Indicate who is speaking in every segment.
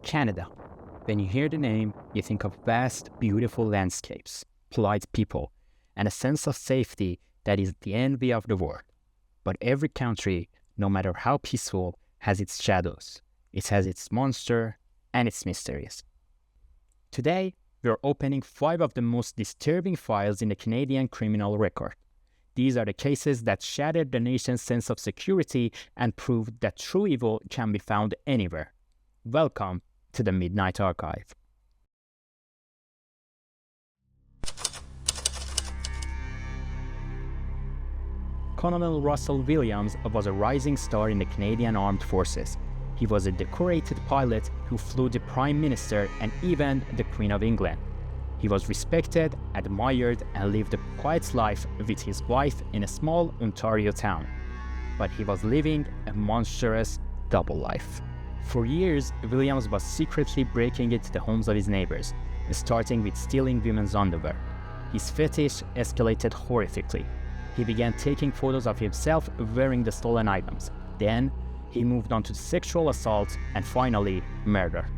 Speaker 1: Canada. When you hear the name, you think of vast, beautiful landscapes, polite people, and a sense of safety that is the envy of the world. But every country, no matter how peaceful, has its shadows. It has its monster and its mysteries. Today, we are opening 5 of the most disturbing files in the Canadian criminal record. These are the cases that shattered the nation's sense of security and proved that true evil can be found anywhere. Welcome to the Midnight Archive. Colonel Russell Williams was a rising star in the Canadian Armed Forces. He was a decorated pilot who flew the Prime Minister and even the Queen of England. He was respected, admired, and lived a quiet life with his wife in a small Ontario town. But he was living a monstrous double life. For years, Williams was secretly breaking into the homes of his neighbors, starting with stealing women's underwear. His fetish escalated horrifically. He began taking photos of himself wearing the stolen items. Then, he moved on to sexual assault and finally, murder.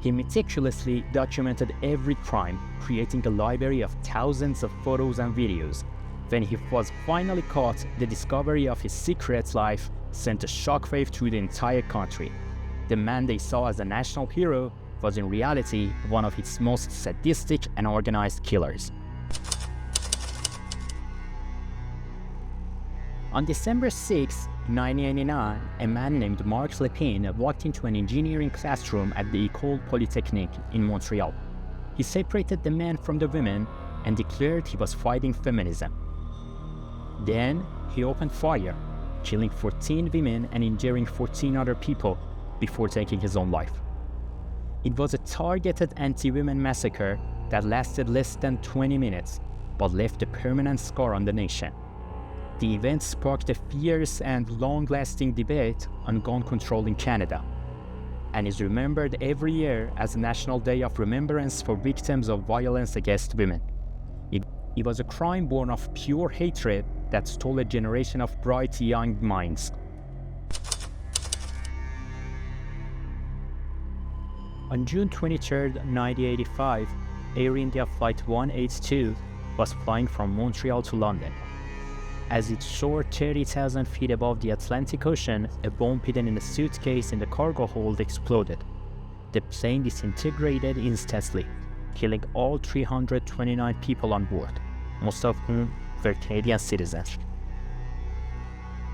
Speaker 1: He meticulously documented every crime, creating a library of thousands of photos and videos. When he was finally caught, the discovery of his secret life sent a shockwave through the entire country. The man they saw as a national hero was in reality one of its most sadistic and organized killers. On December 6, 1989, a man named Marc Lepine walked into an engineering classroom at the École Polytechnique in Montreal. He separated the men from the women and declared he was fighting feminism. Then he opened fire, killing 14 women and injuring 14 other people before taking his own life. It was a targeted anti-women massacre that lasted less than 20 minutes, but left a permanent scar on the nation. The event sparked a fierce and long-lasting debate on gun control in Canada, and is remembered every year as a National Day of Remembrance for victims of violence against women. It was a crime born of pure hatred that stole a generation of bright young minds. On June 23, 1985, Air India Flight 182 was flying from Montreal to London. As it soared 30,000 feet above the Atlantic Ocean, a bomb hidden in a suitcase in the cargo hold exploded. The plane disintegrated instantly, killing all 329 people on board, most of whom were Canadian citizens.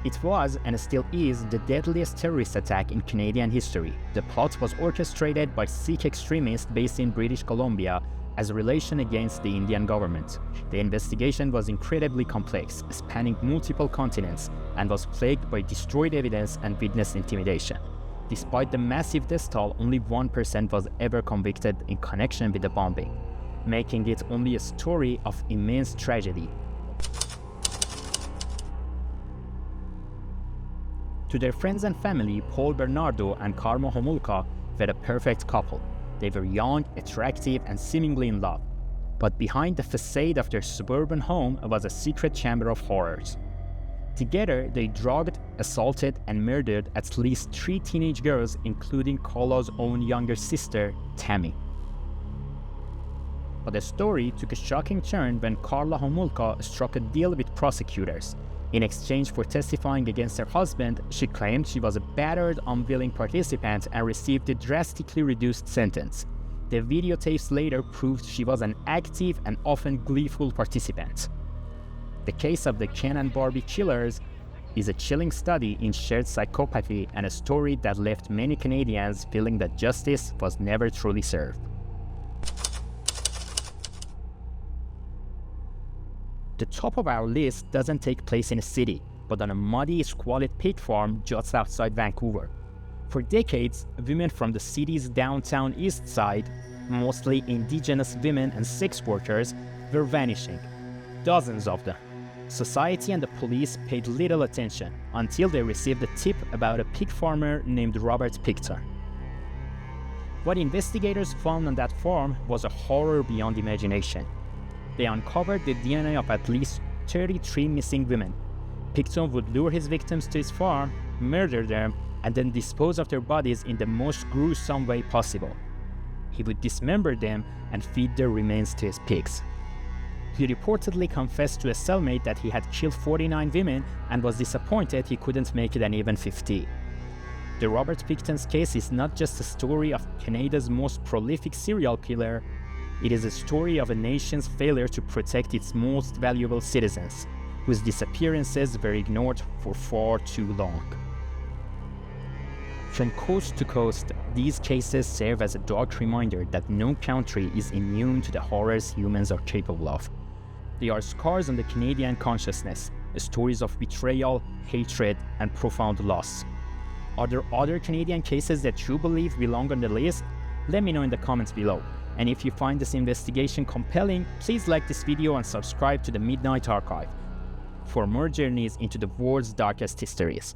Speaker 1: It was, and still is, the deadliest terrorist attack in Canadian history. The plot was orchestrated by Sikh extremists based in British Columbia as a relation against the Indian government. The investigation was incredibly complex, spanning multiple continents, and was plagued by destroyed evidence and witness intimidation. Despite the massive death toll, only 1% was ever convicted in connection with the bombing, making it only a story of immense tragedy. To their friends and family, Paul Bernardo and Karla Homolka were a perfect couple. They were young, attractive, and seemingly in love. But behind the facade of their suburban home was a secret chamber of horrors. Together, they drugged, assaulted, and murdered at least 3 teenage girls, including Karla's own younger sister, Tammy. But the story took a shocking turn when Karla Homolka struck a deal with prosecutors. In exchange for testifying against her husband, she claimed she was a battered, unwilling participant and received a drastically reduced sentence. The videotapes later proved she was an active and often gleeful participant. The case of the Ken and Barbie killers is a chilling study in shared psychopathy and a story that left many Canadians feeling that justice was never truly served. The top of our list doesn't take place in a city, but on a muddy, squalid pig farm just outside Vancouver. For decades, women from the city's downtown east side, mostly Indigenous women and sex workers, were vanishing. Dozens of them. Society and the police paid little attention until they received a tip about a pig farmer named Robert Pickton. What investigators found on that farm was a horror beyond imagination. They uncovered the DNA of at least 33 missing women. Pickton would lure his victims to his farm, murder them, and then dispose of their bodies in the most gruesome way possible. He would dismember them and feed their remains to his pigs. He reportedly confessed to a cellmate that he had killed 49 women and was disappointed he couldn't make it an even 50. The Robert Pickton's case is not just a story of Canada's most prolific serial killer, it is a story of a nation's failure to protect its most valuable citizens, whose disappearances were ignored for far too long. From coast to coast, these cases serve as a dark reminder that no country is immune to the horrors humans are capable of. They are scars on the Canadian consciousness, stories of betrayal, hatred, and profound loss. Are there other Canadian cases that you believe belong on the list? Let me know in the comments below. And if you find this investigation compelling, please like this video and subscribe to the Midnight Archive for more journeys into the world's darkest histories.